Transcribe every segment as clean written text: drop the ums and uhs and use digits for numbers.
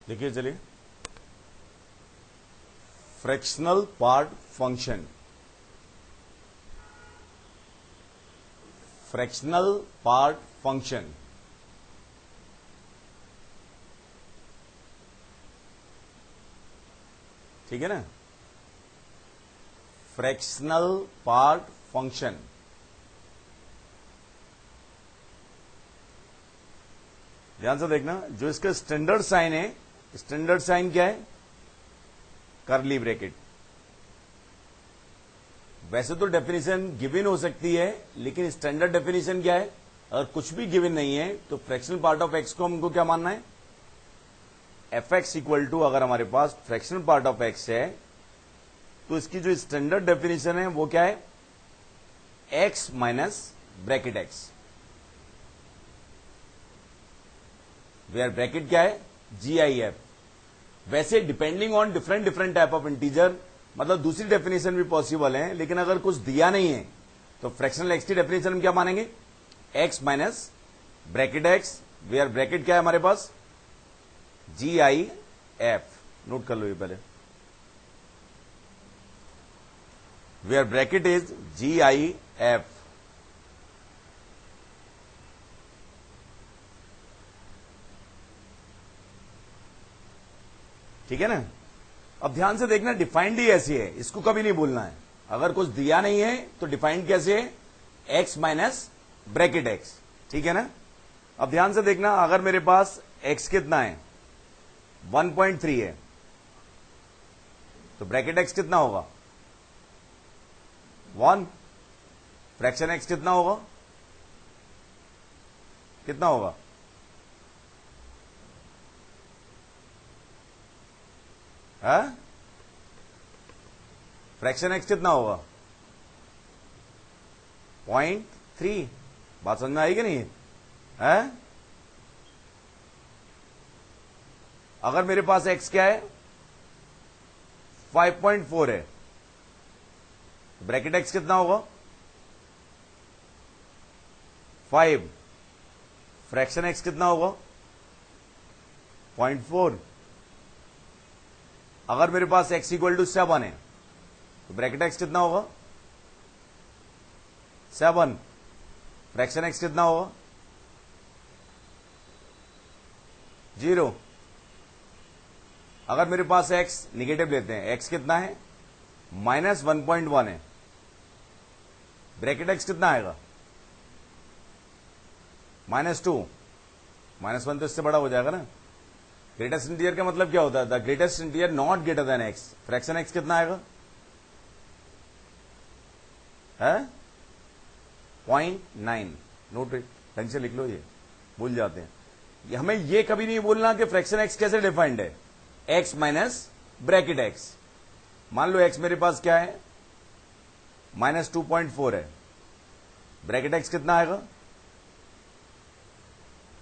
देखिए चलिए, fractional part function, fractional part function. ठीक है ना, फ्रैक्शनल पार्ट फंक्शन। ध्यान से देखना, जो इसका स्टैंडर्ड साइन है, स्टैंडर्ड साइन क्या है? Curly bracket. वैसे तो डेफिनेशन गिवन हो सकती है, लेकिन स्टैंडर्ड डेफिनेशन क्या है? अगर कुछ भी गिवन नहीं है तो फ्रैक्शनल पार्ट ऑफ एक्स को हमको क्या मानना है? एफ एक्स इक्वल टू, अगर हमारे पास फ्रैक्शनल पार्ट ऑफ एक्स है तो इसकी जो स्टैंडर्ड डेफिनेशन है वो क्या है? X minus bracket x, where bracket क्या है? GIF। वैसे depending on different type of integer, मतलब दूसरी डेफिनेशन भी पॉसिबल है, लेकिन अगर कुछ दिया नहीं है तो फ्रैक्शनल एक्स की डेफिनेशन हम क्या मानेंगे? X minus bracket x, where bracket क्या है हमारे पास? GIF। नोट कर लो ये पहले, वेयर ब्रैकेट इज GIF। ठीक है ना। अब ध्यान से देखना, डिफाइंड ही ऐसी है, इसको कभी नहीं भूलना है। अगर कुछ दिया नहीं है तो डिफाइंड कैसे है? X minus bracket x. ठीक है ना। अब ध्यान से देखना, अगर मेरे पास एक्स कितना है? 1.3 है, तो ब्रैकेट एक्स कितना होगा? 1। फ्रैक्शन एक्स कितना होगा? कितना होगा? है? फ्रैक्शन एक्स कितना होगा? 0.3। बात समझ में आई कि नहीं है? अगर मेरे पास एक्स क्या है? 5.4 है, ब्रैकेट एक्स कितना होगा? 5। फ्रैक्शन एक्स कितना होगा? 0.4। अगर मेरे पास x इक्वल टू 7 है तो ब्रैकेट x कितना होगा? 7। फ्रैक्शन x कितना होगा? 0। अगर मेरे पास x निगेटिव लेते हैं, x कितना है? -1.1 है, ब्रैकेट x कितना आएगा? -2। -1 तो इससे बड़ा हो जाएगा ना। ग्रेटेस्ट इंटीजर का मतलब क्या होता है? The greatest integer not greater than x. Fraction x कितना आएगा? है 0.9। नोट ढंग से लिख लो, ये भूल जाते हैं। हमें ये कभी नहीं बोलना कि फ्रैक्शन एक्स कैसे डिफाइंड है? X minus bracket x. मान लो एक्स मेरे पास क्या है? -2.4 है, ब्रैकेट एक्स कितना आएगा?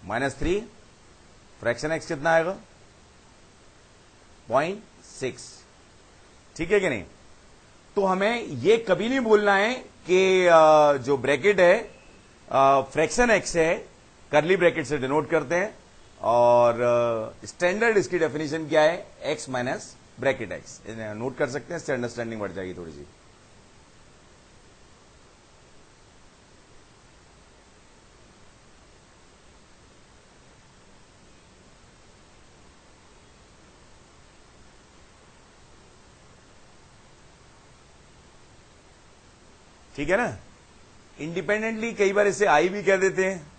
-3। फ्रैक्शन एक्स कितना आएगा? 0.6। ठीक है कि नहीं? तो हमें यह कभी नहीं बोलना है कि जो ब्रैकेट है फ्रैक्शन एक्स है, करली ब्रैकेट से डिनोट करते हैं, और स्टैंडर्ड इसकी डेफिनेशन क्या है? X minus bracket x. Note कर सकते हैं, इससे अंडरस्टैंडिंग बढ़ जाएगी थोड़ी सी। ठीक है ना। इंडिपेंडेंटली कई बार इसे आई भी कह देते हैं,